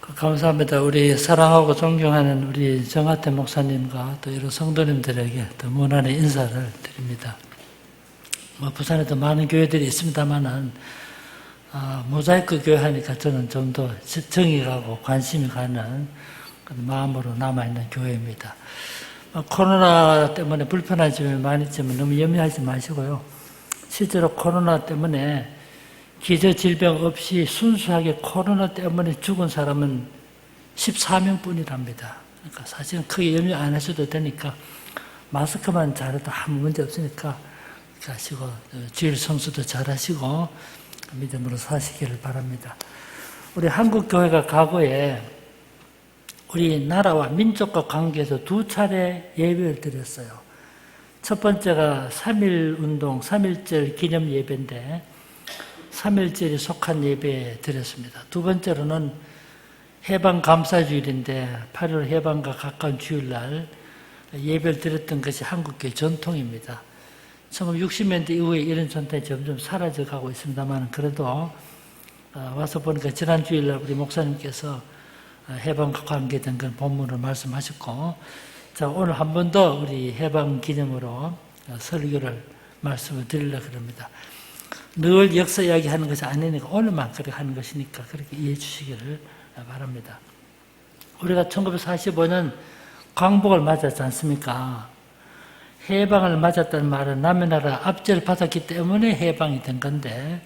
감사합니다. 우리 사랑하고 존경하는 우리 정하태 목사님과 또 여러 성도님들에게 또 문안의 인사를 드립니다. 부산에도 많은 교회들이 있습니다만은 모자이크 교회 하니까 저는 좀 더 정이 가고 관심이 가는 그런 마음으로 남아있는 교회입니다. 코로나 때문에 불편한 점이 많이 있지만 너무 염려하지 마시고요. 실제로 코로나 때문에 기저질병 없이 순수하게 코로나 때문에 죽은 사람은 14명뿐이랍니다. 그러니까 사실은 크게 염려 안 하셔도 되니까 마스크만 잘해도 아무 문제 없으니까 하시고 주일 성수도 잘하시고 믿음으로 사시기를 바랍니다. 우리 한국 교회가 과거에 우리 나라와 민족과 관계에서 두 차례 예배를 드렸어요. 첫 번째가 3.1 운동, 3.1절 기념 예배인데 3.1절이 속한 예배 드렸습니다. 두 번째로는 해방 감사주일인데 8월 해방과 가까운 주일날 예배를 드렸던 것이 한국교회 전통입니다. 1960년대 이후에 이런 전통이 점점 사라져가고 있습니다만 그래도 와서 보니까 지난 주일날 우리 목사님께서 해방과 관계된 그런 본문을 말씀하셨고, 자, 오늘 한 번 더 우리 해방 기념으로 설교를 말씀을 드리려고 합니다. 늘 역사 이야기하는 것이 아니니까 오늘만 그렇게 하는 것이니까 그렇게 이해해 주시기를 바랍니다. 우리가 1945년 광복을 맞았지 않습니까? 해방을 맞았다는 말은 남의 나라 압제를 받았기 때문에 해방이 된 건데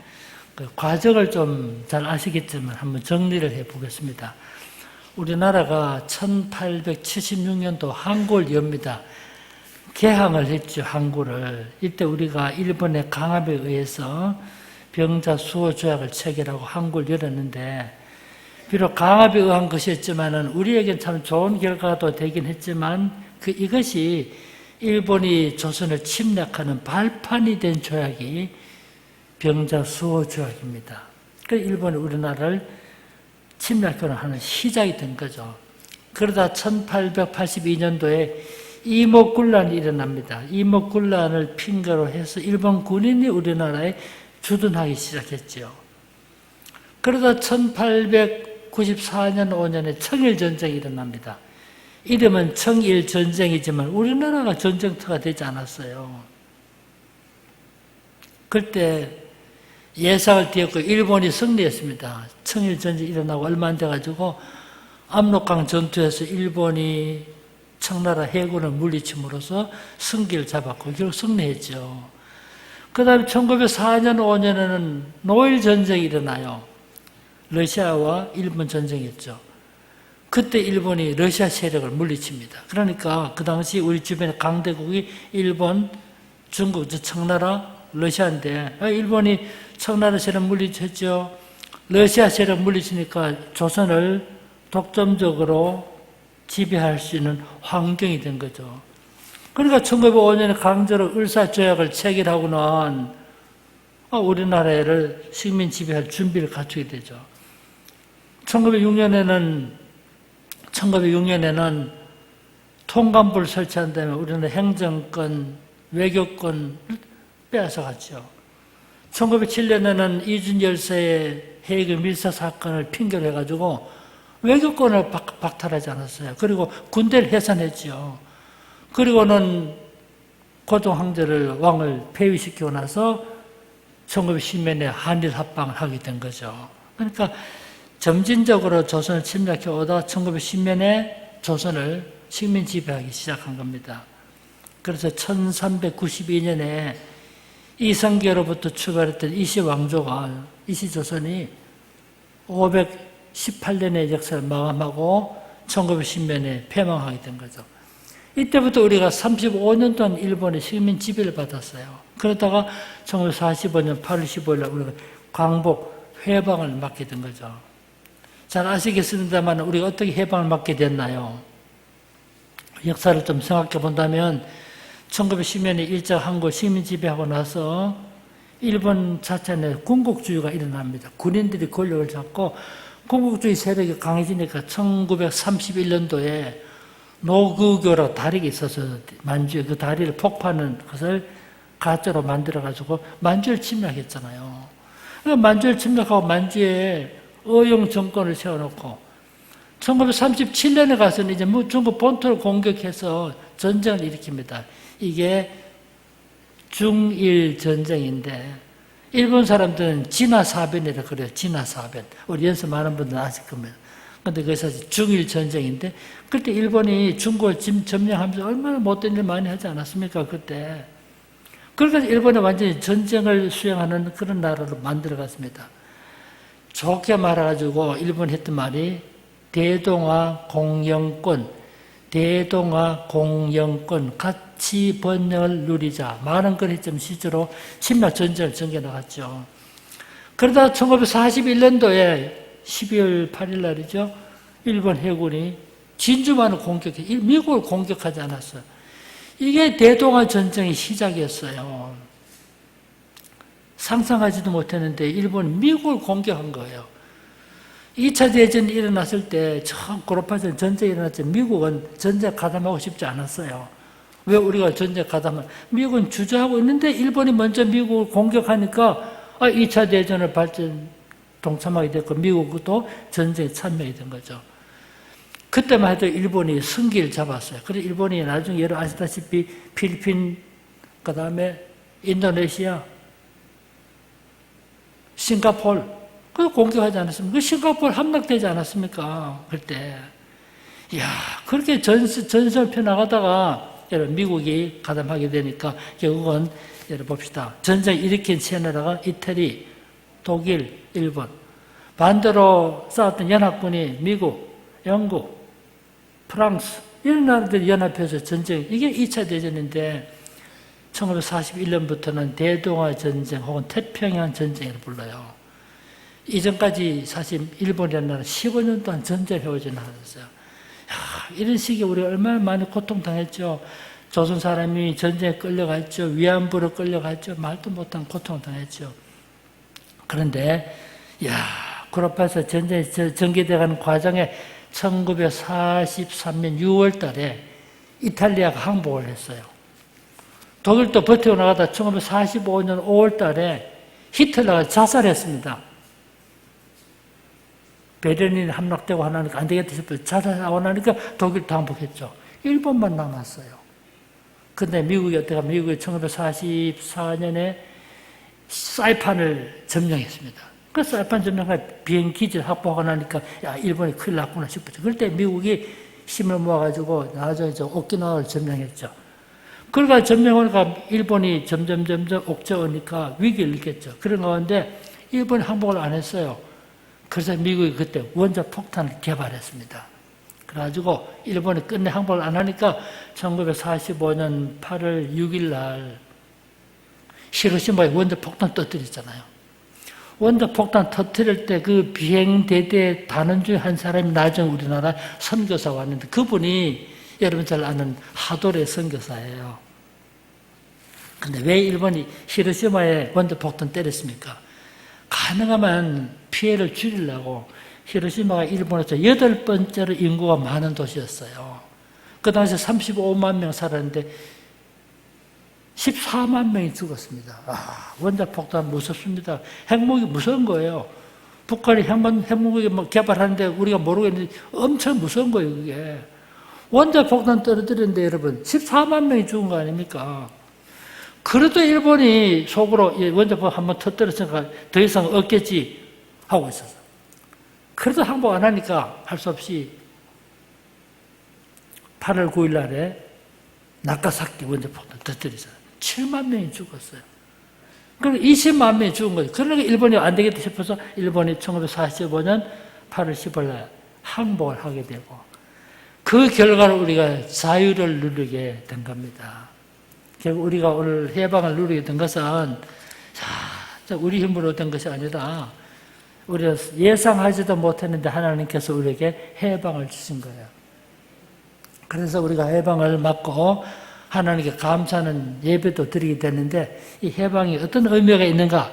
그 과정을 좀 잘 아시겠지만 한번 정리를 해보겠습니다. 우리나라가 1876년도 항구를 엽니다. 개항을 했죠, 항구를. 이때 우리가 일본의 강압에 의해서 병자 수호 조약을 체결하고 항구를 열었는데, 비록 강압에 의한 것이었지만은 우리에겐 참 좋은 결과도 되긴 했지만, 이것이 일본이 조선을 침략하는 발판이 된 조약이 병자 수호 조약입니다. 그 일본이 우리나라를 침략하는 시작이 된 거죠. 그러다 1882년도에 이목군란이 일어납니다. 이목군란을 핑계로 해서 일본 군인이 우리나라에 주둔하기 시작했죠. 그러다 1894년 5년에 청일전쟁이 일어납니다. 이름은 청일전쟁이지만 우리나라가 전쟁터가 되지 않았어요. 그때 예상을 띄었고 일본이 승리했습니다. 청일전쟁이 일어나고 얼마 안 돼가지고 압록강 전투에서 일본이 청나라 해군을 물리침으로써 승기를 잡았고 결국 승리했죠. 그 다음에 1904년 5년에는 노일전쟁이 일어나요. 러시아와 일본 전쟁이었죠. 그때 일본이 러시아 세력을 물리칩니다. 그러니까 그 당시 우리 주변의 강대국이 일본, 중국, 청나라, 러시아인데 일본이 청나라 세력 물리쳤죠. 러시아 세력 물리치니까 조선을 독점적으로 지배할 수 있는 환경이 된 거죠. 그러니까 1905년에 강제로 을사조약을 체결하고는 우리나라를 식민 지배할 준비를 갖추게 되죠. 1906년에는 통감부를 설치한 다음에 우리는 행정권, 외교권을 빼앗아갔죠. 1907년에는 이준 열사의 해외 밀사 사건을 핑계로 해가지고 외교권을 박탈하지 않았어요. 그리고 군대를 해산했죠. 그리고는 고종 황제를 왕을 폐위시키고 나서 1910년에 한일 합방을 하게 된 거죠. 그러니까 점진적으로 조선을 침략해 오다가 1910년에 조선을 식민 지배하기 시작한 겁니다. 그래서 1392년에 이성계로부터 출발했던 이시왕조가 이시조선이 518년의 역사를 마감하고 1910년에 폐망하게 된 거죠. 이때부터 우리가 35년 동안 일본의 식민 지배를 받았어요. 그러다가 1945년 8월 15일 우리가 광복 해방을 맞게 된 거죠. 잘 아시겠습니다만 우리가 어떻게 해방을 맞게 됐나요? 역사를 좀 생각해 본다면 1910년에 일제 한국 식민 지배하고 나서 일본 자체 내 군국주의가 일어납니다. 군인들이 권력을 잡고 군국주의 세력이 강해지니까 1931년도에 노구교라고 다리가 있어서 만주에 그 다리를 폭파하는 것을 가짜로 만들어가지고 만주를 침략했잖아요. 그러니까 만주를 침략하고 만주에 어용 정권을 세워놓고 1937년에 가서는 이제 중국 본토를 공격해서 전쟁을 일으킵니다. 이게 중일 전쟁인데, 일본 사람들은 진화사변이라고 그래요. 진화사변. 우리 연습 많은 분들은 아실 겁니다. 근데 그게 사실 중일 전쟁인데, 그때 일본이 중국을 점령하면서 얼마나 못된 일 많이 하지 않았습니까? 그때. 그러니까 일본이 완전히 전쟁을 수행하는 그런 나라로 만들어갔습니다. 좋게 말해가지고 일본이 했던 말이 대동아 공영권, 대동아 공영권 같이 번영을 누리자. 많은 거리점 시주로 침략 전쟁을 전개 나갔죠. 그러다 1941년도에 12월 8일 날이죠. 일본 해군이 진주만을 공격해, 미국을 공격하지 않았어요. 이게 대동아 전쟁의 시작이었어요. 상상하지도 못했는데 일본이 미국을 공격한 거예요. 2차 대전이 일어났을 때 처음 고로파전 전쟁이 일어났을 때 미국은 전쟁 가담하고 싶지 않았어요. 왜 우리가 전쟁 가담을? 미국은 주저하고 있는데 일본이 먼저 미국을 공격하니까 2차 대전을 동참하게 됐고 미국도 전쟁에 참여하게 된 거죠. 그때만 해도 일본이 승기를 잡았어요. 그래서 일본이 나중에 여러분 아시다시피 필리핀, 그 다음에 인도네시아, 싱가포르, 그 공격하지 않았습니까? 그 싱가포르 함락되지 않았습니까? 그때. 이야, 그렇게 전선을 펴나가다가 여러분 미국이 가담하게 되니까 결국은 여러분 봅시다. 전쟁 일으킨 세 나라가 이태리, 독일, 일본. 반대로 싸웠던 연합군이 미국, 영국, 프랑스 이런 나라들이 연합해서 전쟁, 이게 2차 대전인데 1941년부터는 대동아 전쟁 혹은 태평양 전쟁을 불러요. 이전까지 사실 일본이라는 나라는 15년 동안 전쟁을 해오지 않았어요. 이런 식의 우리가 얼마나 많이 고통당했죠. 조선 사람이 전쟁에 끌려갔죠. 위안부로 끌려갔죠. 말도 못한 고통을 당했죠. 그런데 구로파에서 전쟁이 전개되어가는 과정에 1943년 6월 달에 이탈리아가 항복을 했어요. 독일도 버티고 나가다 1945년 5월 달에 히틀러가 자살했습니다. 베를린이 함락되고 하니까 안 되겠다 싶어서 자살하고 나니까 독일도 항복했죠. 일본만 남았어요. 근데 미국이 어때가? 미국이 1944년에 사이판을 점령했습니다. 그 사이판 점령과 비행기지를 확보하고 나니까 일본이 큰일 났구나 싶었죠. 그럴 때 미국이 힘을 모아가지고 나중에 오키나와를 점령했죠. 그러니까 점령하니까 일본이 점점 옥죄어니까 위기를 느꼈죠. 그런 가운데 일본이 항복을 안 했어요. 그래서 미국이 그때 원자폭탄을 개발했습니다. 그래가지고 일본이 끝내 항복을 안 하니까 1945년 8월 6일 날 히로시마에 원자폭탄 터뜨렸잖아요. 원자폭탄 터뜨릴 때 그 비행대대 단원 중에 한 사람이 나중에 우리나라 선교사 왔는데 그분이 여러분 잘 아는 하도레 선교사예요. 근데 왜 일본이 히로시마에 원자폭탄 때렸습니까? 가능하면 피해를 줄이려고. 히로시마가 일본에서 8번째로 인구가 많은 도시였어요. 그 당시에 35만 명 살았는데 14만 명이 죽었습니다. 원자폭탄 무섭습니다. 핵무기 무서운 거예요. 북한이 핵무기 개발하는데 우리가 모르고 있는데 엄청 무서운 거예요, 그게. 원자폭탄 떨어뜨렸는데 여러분, 14만 명이 죽은 거 아닙니까? 그래도 일본이 속으로 원자폭탄 한번 터뜨렸으니까 더 이상 없겠지 하고 있었어. 그래도 항복 안 하니까 할 수 없이 8월 9일 날에 나가사키 원자폭탄 터뜨리잖아요. 7만 명이 죽었어요. 그러니까 20만 명이 죽은 거예요. 그러니까 일본이 안 되겠다 싶어서 일본이 1945년 8월 10일 날 항복을 하게 되고 그 결과로 우리가 자유를 누리게 된 겁니다. 결국 우리가 오늘 해방을 누리게 된 것은 우리 힘으로 된 것이 아니라 우리가 예상하지도 못했는데 하나님께서 우리에게 해방을 주신 거예요. 그래서 우리가 해방을 맞고 하나님께 감사하는 예배도 드리게 되는데 이 해방이 어떤 의미가 있는가?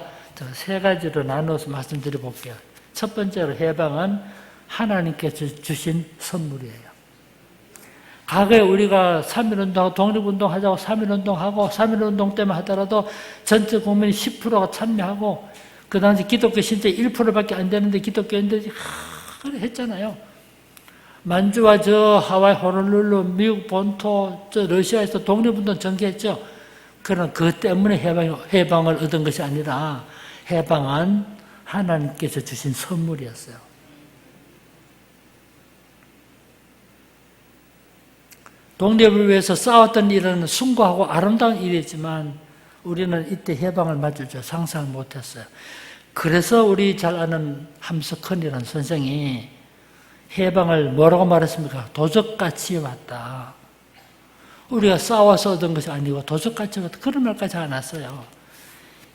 세 가지로 나눠서 말씀드려 볼게요. 첫 번째로 해방은 하나님께서 주신 선물이에요. 과거에 우리가 3.1운동하고 독립운동 하자고 3.1운동하고 3.1운동 때문에 하더라도 전체 국민이 10%가 참여하고 그 당시 기독교 신자 1%밖에 안 되는데 기독교인들이 했잖아요. 만주와 저 하와이 호놀룰루, 미국 본토, 저 러시아에서 독립운동 전개했죠. 그러나 그 때문에 해방을 얻은 것이 아니라 해방은 하나님께서 주신 선물이었어요. 독립을 위해서 싸웠던 일은 숭고하고 아름다운 일이지만 우리는 이때 해방을 맞을 줄 상상을 못했어요. 그래서 우리 잘 아는 함석헌이라는 선생이 해방을 뭐라고 말했습니까? 도적같이 왔다. 우리가 싸워서 얻은 것이 아니고 도적같이 왔다. 그런 말까지 안 왔어요.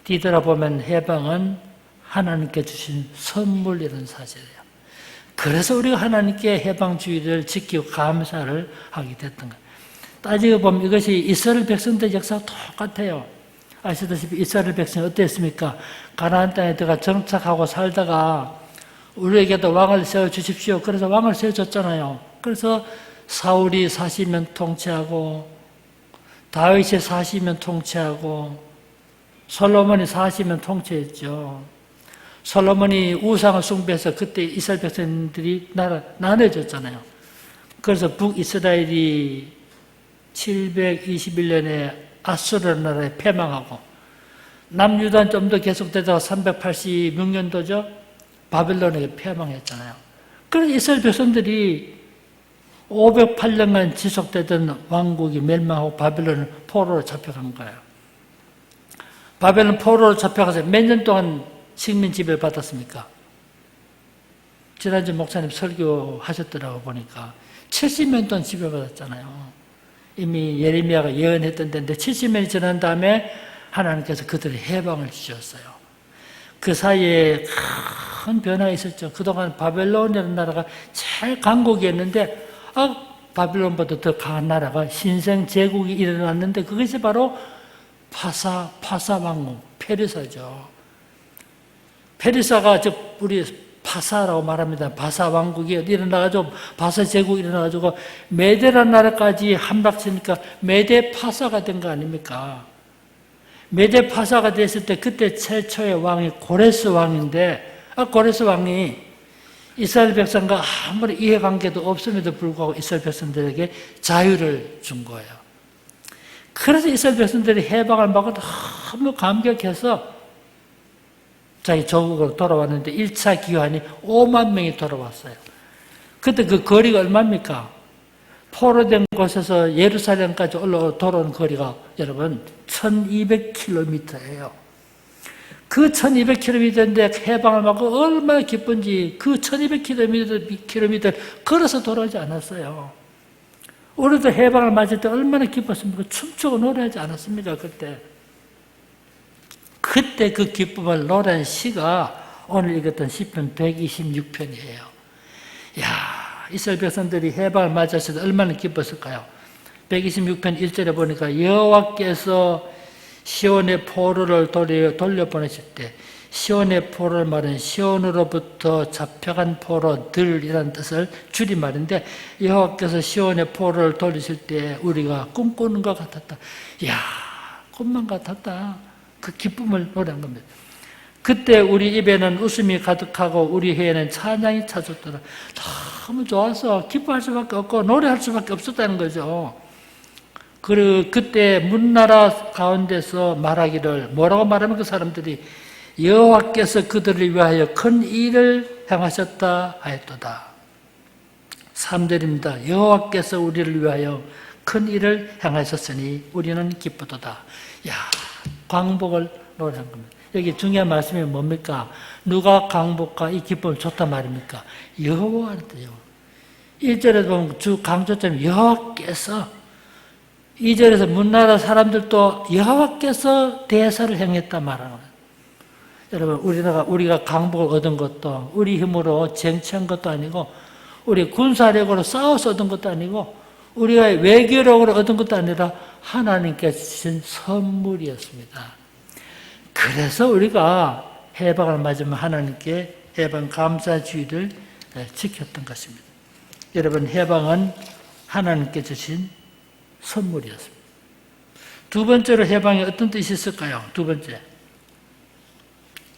뒤돌아보면 해방은 하나님께 주신 선물이라는 사실이에요. 그래서 우리가 하나님께 해방주의를 지키고 감사를 하게 됐던 거예요. 따지고 보면 이것이 이스라엘 백성들 역사와 똑같아요. 아시다시피 이스라엘 백성이 어땠습니까? 가나안 땅에 들어가 정착하고 살다가 우리에게도 왕을 세워주십시오. 그래서 왕을 세워줬잖아요. 그래서 사울이 40년 통치하고 다윗이 40년 통치하고 솔로몬이 40년 통치했죠. 솔로몬이 우상을 숭배해서 그때 이스라엘 백성들이 나눠졌잖아요. 그래서 북이스라엘이 721년에 아수르 나라에 패망하고 남유다는 좀 더 계속되다가 386년도죠. 바벨론에게 패망했잖아요. 그래서 이스라엘 백성들이 508년간 지속되던 왕국이 멸망하고 바벨론 포로로 잡혀간 거예요. 바벨론 포로로 잡혀가서 몇 년 동안 식민 지배를 받았습니까? 지난주 목사님 설교하셨더라고 보니까 70년 동안 지배받았잖아요. 이미 예레미야가 예언했던 데인데 70년이 지난 다음에 하나님께서 그들의 해방을 주셨어요. 그 사이에 큰 변화가 있었죠. 그동안 바벨론이라는 나라가 제일 강국이었는데 바벨론보다 더 강한 나라가 신생 제국이 일어났는데 그것이 바로 파사 왕국, 페르사죠. 페르사가 즉 우리 파사라고 말합니다. 바사 왕국이 일어나가지고 바사 제국이 일어나가지고 메데라는 나라까지 함락치니까 메데 파사가 된 거 아닙니까? 메데 파사가 됐을 때 그때 최초의 왕이 고레스 왕인데 고레스 왕이 이스라엘 백성과 아무리 이해관계도 없음에도 불구하고 이스라엘 백성들에게 자유를 준 거예요. 그래서 이스라엘 백성들이 해방을 받고 너무 감격해서 자기 조국으로 돌아왔는데 1차 기환이 5만 명이 돌아왔어요. 그때 그 거리가 얼마입니까? 포로된 곳에서 예루살렘까지 돌아오는 거리가 여러분 1200km예요. 그 1200km인데 해방을 받고 얼마나 기쁜지 그 1200km 걸어서 돌아오지 않았어요. 우리도 해방을 맞을 때 얼마나 기뻤습니까? 춤추고 노래하지 않았습니까? 그때 그 기쁨을 노래한 시가 오늘 읽었던 시편 126편이에요. 야, 이스라엘 백성들이 해방을 맞았을 때 얼마나 기뻤을까요? 126편 1절에 보니까 여호와께서 시온의 포로를 돌려보내실 때 시온의 포로를 말은 시온으로부터 잡혀간 포로들이라는 뜻을 줄임말인데 여호와께서 시온의 포로를 돌리실 때 우리가 꿈꾸는 것 같았다. 이야, 꿈만 같았다. 그 기쁨을 노래한 겁니다. 그때 우리 입에는 웃음이 가득하고 우리 혀에는 찬양이 차졌더라. 너무 좋아서 기뻐할 수밖에 없고 노래할 수밖에 없었다는 거죠. 그리고 그때 문나라 가운데서 말하기를 뭐라고 말하면 그 사람들이 여호와께서 그들을 위하여 큰 일을 행하셨다 하였도다. 3절입니다. 여호와께서 우리를 위하여 큰 일을 행하셨으니 우리는 기쁘도다. 야, 광복을 노래한 겁니다. 여기 중요한 말씀이 뭡니까? 누가 광복과 이 기쁨을 줬단 말입니까? 여호와한테요. 1절에 보면 주 강조점이 여호와께서, 2절에서 문나라 사람들도 여호와께서 대사를 행했다 말하는 거예요. 여러분, 우리가 강복을 얻은 것도 우리 힘으로 쟁취한 것도 아니고 우리 군사력으로 싸워서 얻은 것도 아니고 우리가 외교력으로 얻은 것도 아니라 하나님께서 주신 선물이었습니다. 그래서 우리가 해방을 맞으면 하나님께 해방 감사주의를 지켰던 것입니다. 여러분, 해방은 하나님께 주신 선물이었습니다. 두 번째로 해방이 어떤 뜻이 있을까요? 두 번째.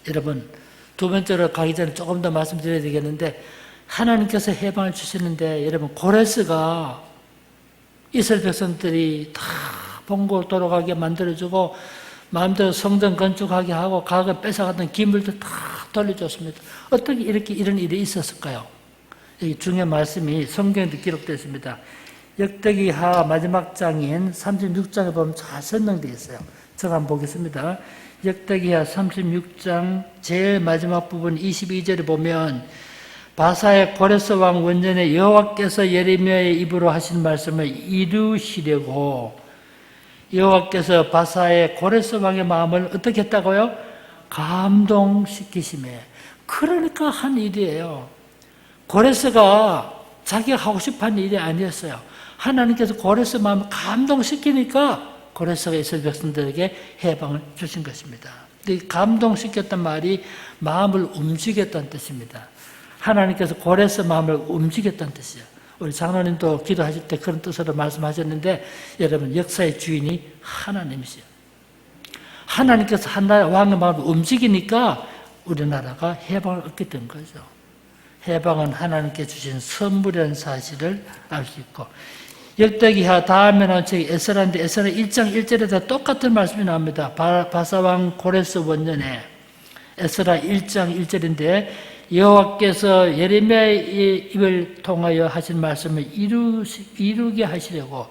여러분, 두 번째로 가기 전에 조금 더 말씀드려야 되겠는데 하나님께서 해방을 주시는데 여러분 고레스가 이스라엘 백성들이 다 본고 돌아가게 만들어주고 마음대로 성전 건축하게 하고 가게 뺏어갔던 기물도 다 돌려줬습니다. 어떻게 이렇게 이런 일이 있었을까요? 여기 중요한 말씀이 성경에도 기록되어 있습니다. 역대기하 마지막 장인 36장에 보면 잘 설명되어 있어요. 제가 한번 보겠습니다. 역대기하 36장 제일 마지막 부분 22절에 보면 바사의 고레스 왕 원년에 여호와께서 예레미야의 입으로 하신 말씀을 이루시려고 여호와께서 바사의 고레스 왕의 마음을 어떻게 했다고요? 감동시키심에. 그러니까 한 일이에요. 고레스가 자기가 하고 싶어하는 일이 아니었어요. 하나님께서 고레스 마음을 감동시키니까 고레스가 이스라엘 백성들에게 해방을 주신 것입니다. 감동시켰단 말이 마음을 움직였다는 뜻입니다. 하나님께서 고레스 마음을 움직였다는 뜻이에요. 우리 장로님도 기도하실 때 그런 뜻으로 말씀하셨는데 여러분 역사의 주인이 하나님이세요. 하나님께서 한 나라 왕의 마음을 움직이니까 우리나라가 해방을 얻게 된 거죠. 해방은 하나님께 주신 선물이라는 사실을 알 수 있고 역대기하 다음에 나온 책이 에스라인데 에스라 1장 1절에다 똑같은 말씀이 나옵니다. 바사왕 고레스 원년에 에스라 1장 1절인데 여호와께서 예레미야의 입을 통하여 하신 말씀을 이루게 하시려고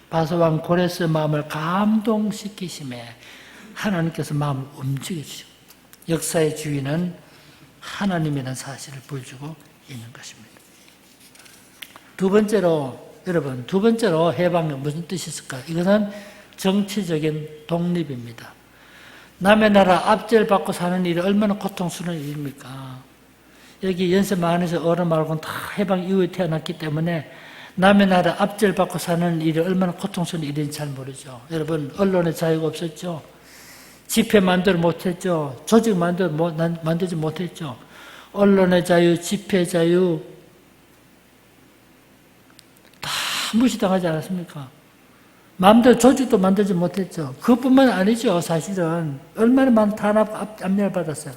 바사왕 고레스 마음을 감동시키심에 하나님께서 마음을 움직여주시고 역사의 주인은 하나님이라는 사실을 보여주고 있는 것입니다. 여러분 두 번째로 해방은 무슨 뜻이 있을까? 이것은 정치적인 독립입니다. 남의 나라 압제받고 사는 일이 얼마나 고통스러운 일입니까? 여기 연세만에서 어른 말고는 다 해방 이후에 태어났기 때문에 남의 나라 압제받고 사는 일이 얼마나 고통스러운 일인지 잘 모르죠. 여러분 언론의 자유가 없었죠. 집회 만들어 못했죠. 조직 만들지 못했죠. 언론의 자유, 집회 자유 다 무시당하지 않았습니까? 마음대로 조직도 만들지 못했죠. 그것뿐만 아니죠. 사실은 얼마나 많은 탄압, 압력을 받았어요.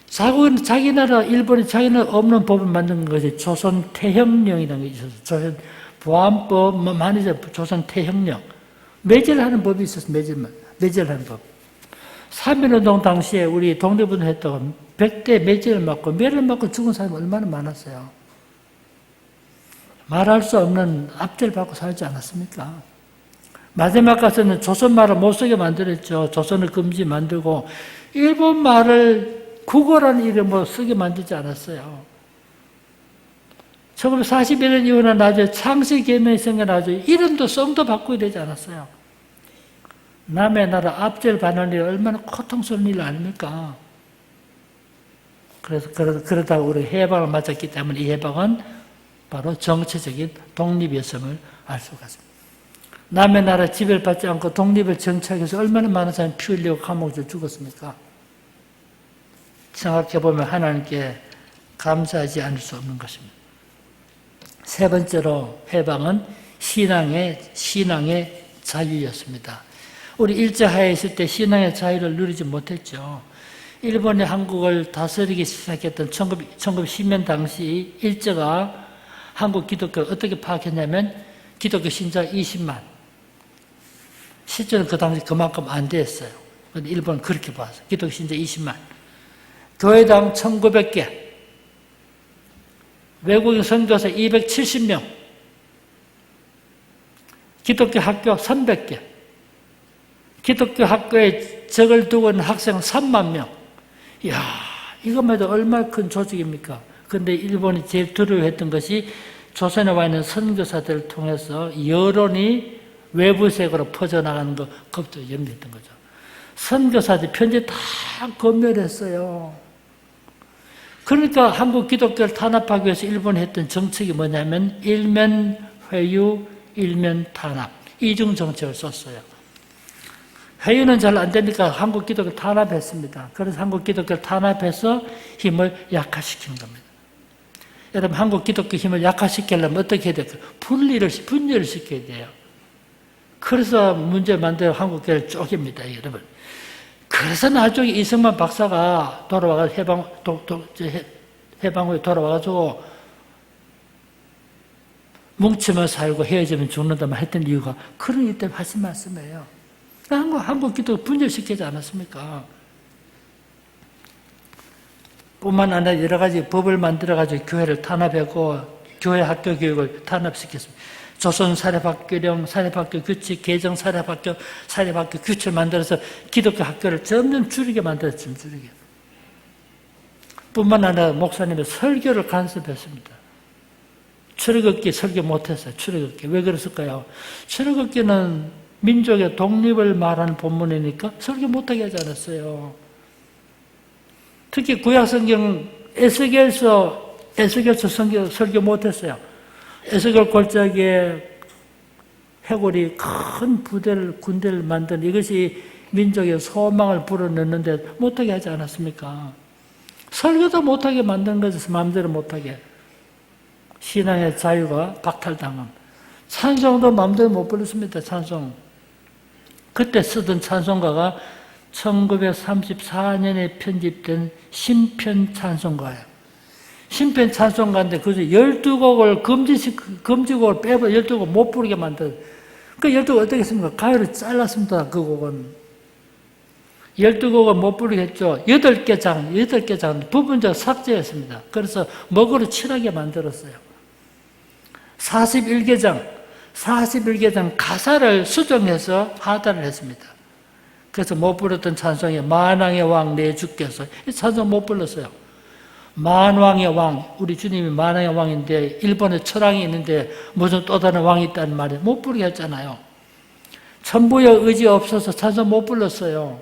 자기 나라 일본이 자기 나라 없는 법을 만든 것이 조선 태형령이라는 게 있었어요. 조선 보안법 많이 조선 태형령 매질하는 법이 있었어요. 매질하는 법. 3.1운동 당시에 우리 독립운동 했다고 100대 매질을 맞고 매를 맞고 죽은 사람이 얼마나 많았어요. 말할 수 없는 압제를 받고 살지 않았습니까? 마지막 가서는 조선 말을 못 쓰게 만들었죠. 조선을 금지 만들고 일본 말을 국어라는 이름으로 쓰게 만들지 않았어요. 1941년 이후는 나중에 창세개명이 생겨나죠. 이름도 성도 바꾸게 되지 않았어요. 남의 나라 압제를 받는 일이 얼마나 고통스러운 일 아닙니까? 그러다가 우리 해방을 맞았기 때문에 이 해방은 바로 정치적인 독립이었음을 알 수가 있습니다. 남의 나라 지배를 받지 않고 독립을 정착하기 위해서 얼마나 많은 사람이 피 흘리고 감옥에 죽었습니까? 생각해보면 하나님께 감사하지 않을 수 없는 것입니다. 세 번째로 해방은 신앙의 자유였습니다. 우리 일제하에 있을 때 신앙의 자유를 누리지 못했죠. 일본이 한국을 다스리기 시작했던 1910년 당시 일제가 한국 기독교를 어떻게 파악했냐면 기독교 신자 20만. 실제는 그 당시 그만큼 안 됐어요. 그런데 일본은 그렇게 봤어요. 기독교 신자 20만. 교회당 1900개. 외국인 선교사 270명. 기독교 학교 300개. 기독교 학교에 적을 두고 있는 학생 3만 명. 이야, 이것만 해도 얼마나 큰 조직입니까? 근데 일본이 제일 두려워했던 것이 조선에 와 있는 선교사들을 통해서 여론이 외부 세계로 퍼져나가는 거, 그것도 염려했던 거죠. 선교사들 편지 다 검열했어요. 그러니까 한국 기독교를 탄압하기 위해서 일본이 했던 정책이 뭐냐면 일면 회유, 일면 탄압, 이중 정책을 썼어요. 회유는 잘 안 되니까 한국 기독교를 탄압했습니다. 그래서 한국 기독교를 탄압해서 힘을 약화시킨 겁니다. 여러분 한국 기독교 힘을 약화시키려면 어떻게 해야 될까요? 분열을 시켜야 돼요. 그래서 문제 만들어 한국교회를 쪼갭니다, 여러분. 그래서 나중에 이승만 박사가 돌아와서 해방 후에 돌아와가지고 뭉치면 살고 헤어지면 죽는다만 했던 이유가 그런 이유 때문에 하신 말씀이에요. 한국 기도 분열시키지 않았습니까? 뿐만 아니라 여러 가지 법을 만들어가지고 교회를 탄압하고 교회 학교 교육을 탄압시켰습니다. 조선 사립학교령, 사립학교 규칙, 개정 사립학교 규칙을 만들어서 기독교 학교를 점점 줄이게 만들었죠. 줄이게. 뿐만 아니라 목사님의 설교를 간섭했습니다. 출애굽기 설교 못했어요. 출애굽기. 왜 그랬을까요? 출애굽기는 민족의 독립을 말하는 본문이니까 설교 못하게 하지 않았어요. 특히 구약성경 에스겔서 설교 못했어요. 에스겔 골짜기에 해골이 큰 군대를 만든 이것이 민족의 소망을 불어넣는데 못하게 하지 않았습니까? 설교도 못하게 만든 것에서 마음대로 못하게. 신앙의 자유가 박탈당함. 찬송도 마음대로 못 불렀습니다. 찬송. 그때 쓰던 찬송가가 1934년에 편집된 신편 찬송가예요. 신편 찬송가인데 그저 12곡을 금지곡을 빼버 12곡 못 부르게 만든. 그 12곡 어떻게 했습니까? 가요를 잘랐습니다. 그 곡은. 12곡을 못 부르게 했죠. 8개 장 부분적 삭제했습니다. 그래서 먹으로 칠하게 만들었어요. 41개 장 가사를 수정해서 하단을 했습니다. 그래서 못 불렀던 찬송이 만왕의 왕 내 주께서 이 찬송 못 불렀어요. 만왕의 왕, 우리 주님이 만왕의 왕인데 일본에 천왕이 있는데 무슨 또 다른 왕이 있다는 말이 못 부르게 했잖아요. 천부의 의지 없어서 찬송 못 불렀어요.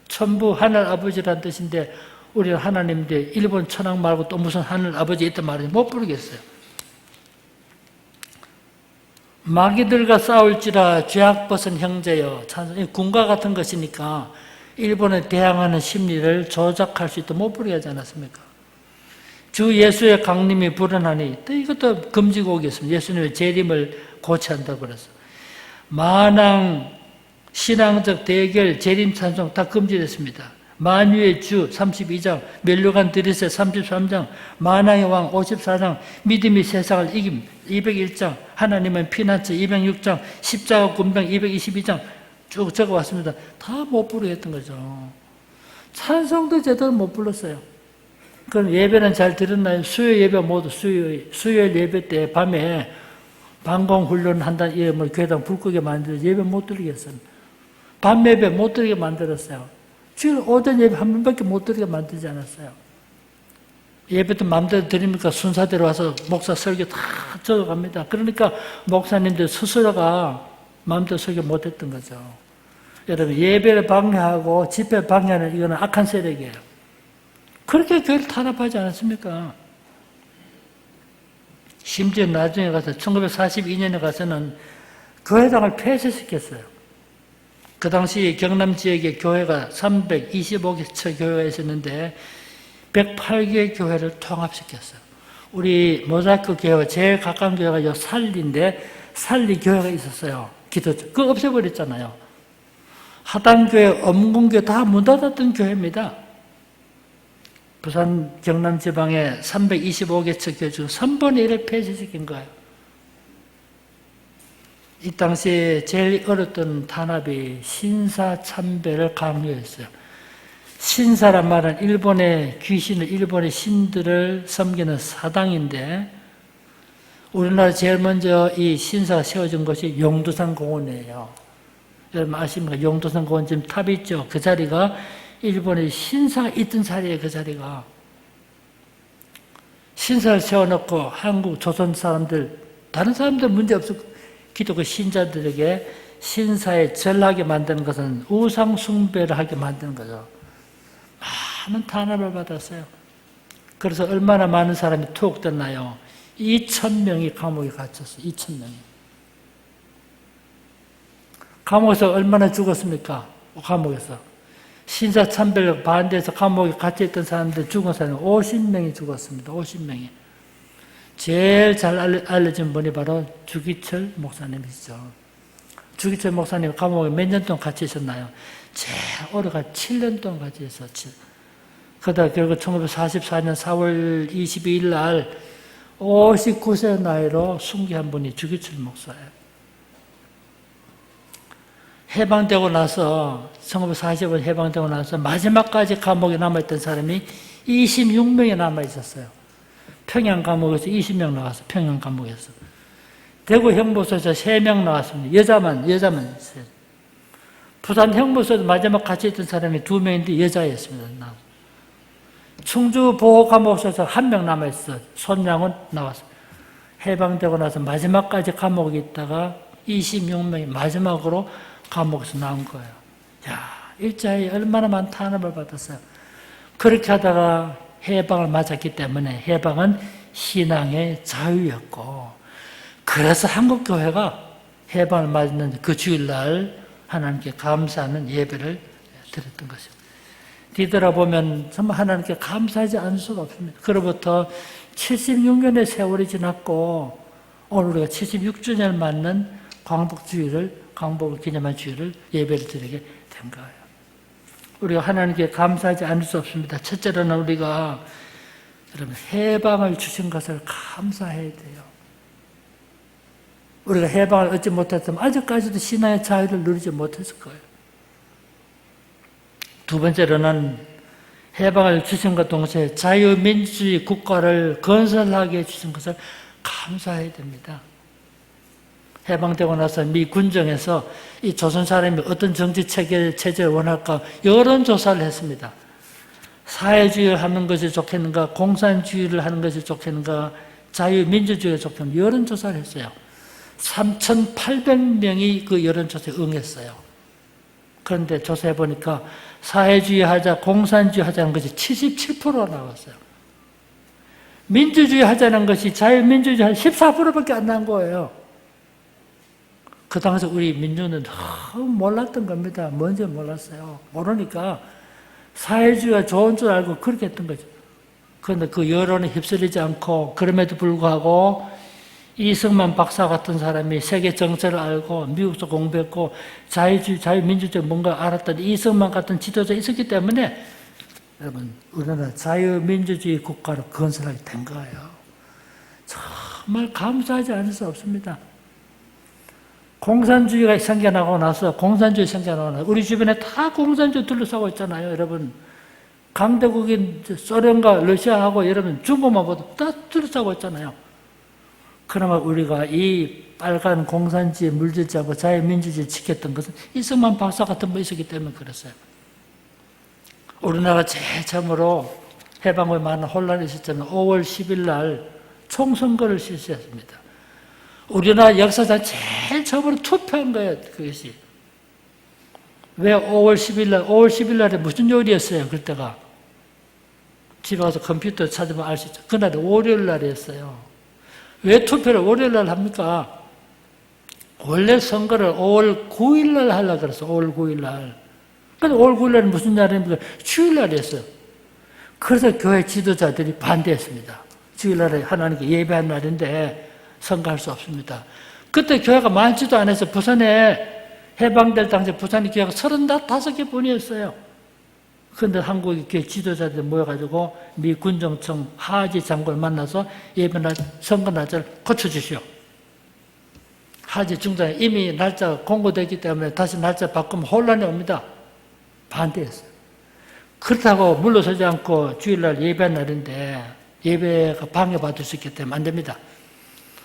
천부 하늘 아버지란 뜻인데 우리는 하나님인데 일본 천왕 말고 또 무슨 하늘 아버지 있단 말인지 못 부르겠어요. 마귀들과 싸울지라 죄악 벗은 형제여. 찬송이 군과 같은 것이니까 일본에 대항하는 심리를 조작할 수 있도록 못 부르게 하지 않았습니까? 주 예수의 강림이 불어나니 또 이것도 금지곡이었습니다. 예수님의 재림을 고치한다고 그래서 만왕 신앙적 대결 재림 찬송 다 금지됐습니다. 만유의 주 32장, 멸류관 드리세 33장, 만왕의 왕 54장, 믿음이 세상을 이김 201장, 하나님은 피난처 206장, 십자가 군병 222장 쭉 적어왔습니다. 다 못 부르게 했던 거죠. 찬송도 제대로 못 불렀어요. 그럼 예배는 잘 들었나요? 수요 예배 모두 수요일 예배 때 밤에 방공훈련 한다는 이름으로 교회당 불 끄게 만들어서 예배 못 드리게 했어요. 밤 예배 못 드리게 만들었어요. 주일 오전 예배 한 번밖에 못 드리게 만들지 않았어요. 예배도 마음대로 드립니까? 순서대로 와서 목사 설교 다 적어갑니다. 그러니까 목사님들 스스로가 마음대로 설교 못했던 거죠. 여러분 예배를 방해하고 집회 방해하는 이거는 악한 세력이에요. 그렇게 교회를 탄압하지 않았습니까? 심지어 나중에 가서 1942년에 가서는 교회당을 폐쇄시켰어요. 그 당시 경남 지역의 교회가 325개 교회가 있었는데 108개 교회를 통합시켰어요. 우리 모자이크 교회와 제일 가까운 교회가 요 살리인데 살리 교회가 있었어요. 기도처. 그거 없애버렸잖아요. 하단교회, 엄궁교회 다 문 닫았던 교회입니다. 부산 경남 지방에 325개 교회 중 3분의 1을 폐쇄시킨 거예요. 이 당시에 제일 어렵던 탄압이 신사참배를 강요했어요. 신사란 말은 일본의 귀신을, 일본의 신들을 섬기는 사당인데 우리나라 제일 먼저 이 신사가 세워진 것이 용두산 공원이에요. 여러분 아십니까? 용두산 공원 지금 탑이 있죠. 그 자리가 일본의 신사가 있던 자리예요. 그 자리가. 신사를 세워놓고 한국 조선 사람들, 다른 사람들 문제없었고 기독교 신자들에게 신사에 절하게 만드는 것은 우상 숭배를 하게 만드는 거죠. 많은 탄압을 받았어요. 그래서 얼마나 많은 사람이 투옥됐나요? 2,000명이 감옥에 갇혔어요. 2,000명이. 감옥에서 얼마나 죽었습니까? 감옥에서. 신사 참배를 반대해서 감옥에 갇혀있던 사람들 죽은 사람이 50명이 죽었습니다. 50명이. 제일 잘 알려진 분이 바로 주기철 목사님이시죠. 주기철 목사님 감옥에 몇 년 동안 같이 있었나요? 제일 오래가 7년 동안 같이 있었죠. 그러다 결국 1944년 4월 22일 날 59세 나이로 순교한 분이 주기철 목사예요. 해방되고 나서 1945년 해방되고 나서 마지막까지 감옥에 남아있던 사람이 26명이 남아있었어요. 평양 감옥에서 20명 나왔어요. 평양 감옥에서. 대구 형무소에서 3명 나왔습니다. 여자만 있어요. 부산 형무소에서 마지막 같이 있던 사람이 2명인데 여자였습니다. 충주 보호감옥소에서 1명 남아있어요. 손양은 나왔어요. 해방되고 나서 마지막까지 감옥에 있다가 26명이 마지막으로 감옥에서 나온 거예요. 야, 일자에 얼마나 많은 탄압을 받았어요. 그렇게 하다가 해방을 맞았기 때문에 해방은 신앙의 자유였고, 그래서 한국교회가 해방을 맞는 그 주일날 하나님께 감사하는 예배를 드렸던 것입니다. 뒤돌아보면 정말 하나님께 감사하지 않을 수가 없습니다. 그로부터 76년의 세월이 지났고 오늘 우리가 76주년을 맞는 광복을 기념한 주일을 예배를 드리게 된 거예요. 우리가 하나님께 감사하지 않을 수 없습니다. 첫째로는 우리가 여러분 해방을 주신 것을 감사해야 돼요. 우리가 해방을 얻지 못했으면 아직까지도 신앙의 자유를 누리지 못했을 거예요. 두 번째로는 해방을 주신 것 동시에 자유민주주의 국가를 건설하게 해주신 것을 감사해야 됩니다. 해방되고 나서 미 군정에서 이 조선 사람이 어떤 정치 체제를 원할까 여론조사를 했습니다. 사회주의를 하는 것이 좋겠는가, 공산주의를 하는 것이 좋겠는가, 자유민주주의가 좋겠는가 여론조사를 했어요. 3,800명이 그 여론조사에 응했어요. 그런데 조사해 보니까 사회주의 하자, 공산주의 하자는 것이 77%가 나왔어요. 민주주의 하자는 것이 자유민주주의 한 14%밖에 안 난 거예요. 그 당시 우리 민주는 너무 몰랐던 겁니다. 뭔지 몰랐어요. 모르니까 사회주의가 좋은 줄 알고 그렇게 했던 거죠. 그런데 그 여론에 휩쓸리지 않고 그럼에도 불구하고 이승만 박사 같은 사람이 세계 정세를 알고 미국도 공부했고 자유주의, 자유민주주의 뭔가 알았던 이승만 같은 지도자 있었기 때문에 여러분 우리나라 자유민주주의 국가로 건설하게 된 거예요. 정말 감사하지 않을 수 없습니다. 공산주의가 생겨나고 나서 우리 주변에 다 공산주의 둘러싸고 있잖아요. 여러분 강대국인 소련과 러시아하고 여러분 중국만 봐도 다 둘러싸고 있잖아요. 그나마 우리가 이 빨간 공산주의에 물들지 않고 자유민주주의를 지켰던 것은 이승만 박사 같은 분이 있었기 때문에 그랬어요. 우리나라가 제일 처음으로 해방 후에 많은 혼란이 있었잖아요. 5월 10일 날 총선거를 실시했습니다. 우리나라 역사상 제일 처음으로 투표한 거예요, 그것이. 왜 5월 10일 날, 5월 10일 날에 무슨 요일이었어요, 그때가? 집에 가서 컴퓨터 찾으면 알 수 있죠. 그날이 월요일 날이었어요. 왜 투표를 월요일 날 합니까? 원래 선거를 5월 9일 날 하려고 그랬어요, 5월 9일 날. 근데 5월 9일 날은 무슨 날입니까? 주일 날이었어요. 그래서 교회 지도자들이 반대했습니다. 주일 날에 하나님께 예배한 날인데 선거할 수 없습니다. 그때 교회가 많지도 않아서 부산에 해방될 당시 부산의 교회가 35개 뿐이었어요. 그런데 한국의 교회 지도자들이 모여가지고 미 군정청 하지 장관을 만나서 예배날 선거 날짜를 고쳐주시오. 하지 중장이 이미 날짜가 공고되기 때문에 다시 날짜 바꾸면 혼란이 옵니다. 반대했어요. 그렇다고 물러서지 않고 주일날 예배한 날인데 예배가 방해받을 수 있기 때문에 안 됩니다.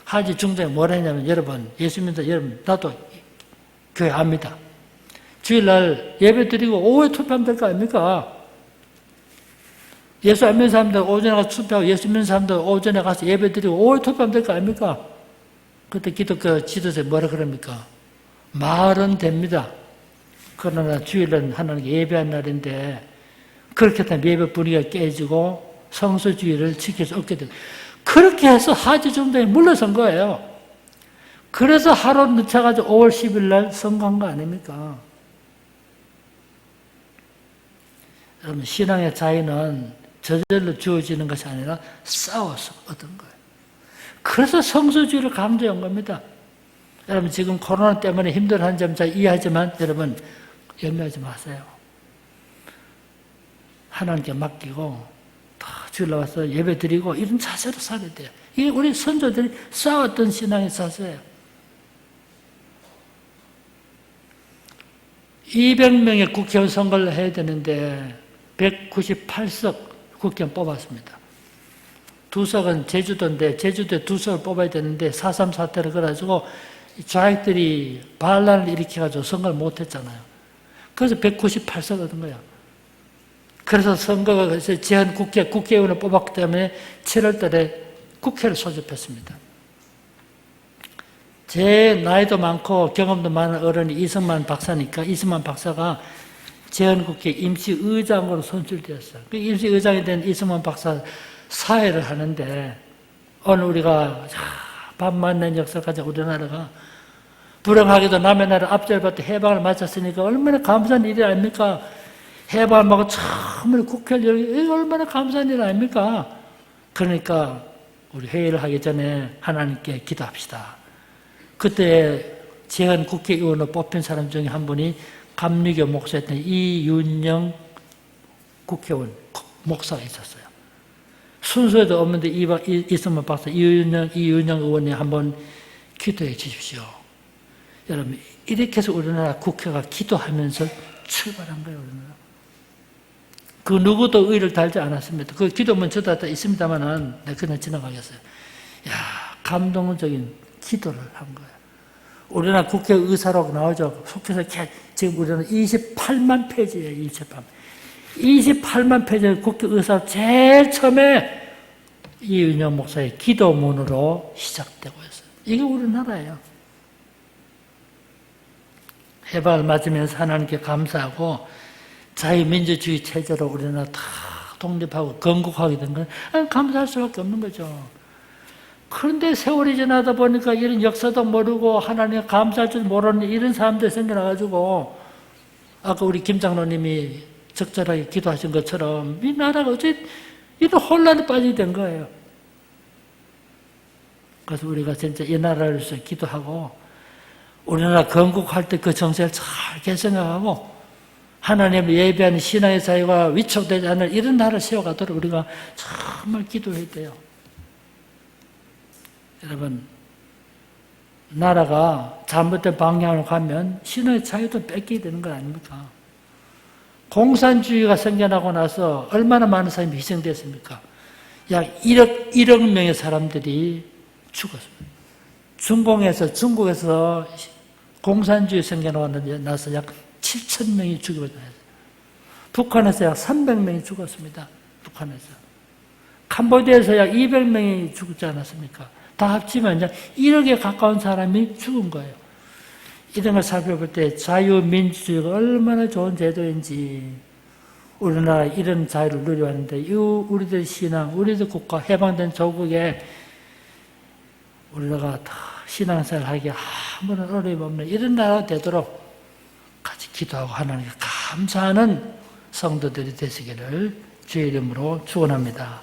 하지 중장이 뭐라 했냐면 여러분 예수 믿는 여러분 나도 교회 압니다. 주일날 예배 드리고 오후에 투표하면 될 거 아닙니까? 예수 안 믿는 사람들 오전에 가서 투표하고 예수 믿는 사람들 오전에 가서 예배 드리고 오후에 투표하면 될 거 아닙니까? 그때 기독교 지도자에 뭐라 그럽니까? 말은 됩니다. 그러나 주일날 하나님께 예배한 날인데 그렇게 하면 예배 분위기가 깨지고 성소주의를 지킬 수 없게 됩니다. 그렇게 해서 하지 중장이 물러선 거예요. 그래서 하루 늦춰가지고 5월 10일 날 선거한 거 아닙니까? 여러분 신앙의 자유는 저절로 주어지는 것이 아니라 싸워서 얻은 거예요. 그래서 성소주의를 강조해 온 겁니다. 여러분 지금 코로나 때문에 힘들어하는 점 잘 이해하지만 여러분 염려하지 마세요. 하나님께 맡기고 다 주일 나와서 예배 드리고 이런 자세로 살아야 돼요. 이게 우리 선조들이 쌓았던 신앙의 자세예요. 200명의 국회의원 선거를 해야 되는데 198석 국회의원 뽑았습니다. 2석은 제주도인데 제주도에 2석을 뽑아야 되는데 4.3 사태를 그래가지고 좌익들이 반란을 일으켜가지고 선거를 못했잖아요. 그래서 198석 얻은 거예요. 그래서 선거가 제한 국회의원을 뽑았기 때문에 7월 달에 국회를 소집했습니다. 제 나이도 많고 경험도 많은 어른이 이승만 박사니까 이승만 박사가 제헌국회 임시의장으로 선출되었어요. 그 임시의장이 된 이승만 박사 사회를 하는데 오늘 우리가 반만년 역사를 가진 우리나라가 불행하게도 남의 나라 압제를 받고 해방을 마쳤으니까 얼마나 감사한 일이 아닙니까? 해방을 먹고 처음으로 국회를 열기 이거 얼마나 감사한 일 아닙니까? 그러니까 우리 회의를 하기 전에 하나님께 기도합시다. 그때 제헌 국회의원으로 뽑힌 사람 중에 한 분이 감리교 목사였던 이윤영 국회의원 목사가 있었어요. 순서에도 없는데 이승만 박사 이윤영 의원이 한번 기도해 주십시오. 여러분 이렇게 해서 우리나라 국회가 기도하면서 출발한 거예요. 우리나라. 그 누구도 의를 달지 않았습니다. 그 기도문 저도 다 있습니다만은 그냥 지나가겠어요. 야 감동적인 기도를 한 거예요. 우리나라 국회의사록 나오죠. 속해서 지금 우리는 28만 페이지예요. 28만 페이지의 국회의사록 제일 처음에 이윤영 목사의 기도문으로 시작되고 있어요. 이게 우리나라예요. 해방을 맞으면서 하나님께 감사하고 자유민주주의 체제로 우리나라 다 독립하고 건국하게 된 건 감사할 수밖에 없는 거죠. 그런데 세월이 지나다 보니까 이런 역사도 모르고 하나님 감사할 줄 모르는 이런 사람들이 생겨나가지고 아까 우리 김 장로님이 적절하게 기도하신 것처럼 이 나라가 어째 이런 혼란에 빠지게 된 거예요. 그래서 우리가 진짜 이 나라를 위해서 기도하고 우리나라 건국할 때 그 정세를 잘 개선하고 하나님을 예배하는 신앙의 자유가 위축되지 않을 이런 나라를 세워가도록 우리가 정말 기도해야 돼요. 여러분 나라가 잘못된 방향으로 가면 신앙의 자유도 뺏기게 되는 거 아닙니까? 공산주의가 생겨나고 나서 얼마나 많은 사람이 희생됐습니까? 약 1억 명의 사람들이 죽었습니다. 중국에서 공산주의 생겨나고 나서 약 7천 명이 죽었어요. 북한에서 약 300명이 죽었습니다. 북한에서. 캄보디아에서 약 200명이 죽지 않았습니까? 다 합치면 약 1억에 가까운 사람이 죽은 거예요. 이런 걸 살펴볼 때 자유민주주의가 얼마나 좋은 제도인지 우리나라 이런 자유를 누려왔는데 우리들 신앙, 우리들 국가, 해방된 조국에 우리나라가 다 신앙생활 하기에 아무런 어려움 없는 이런 나라가 되도록 같이 기도하고 하나님께 감사하는 성도들이 되시기를 주의 이름으로 축원합니다.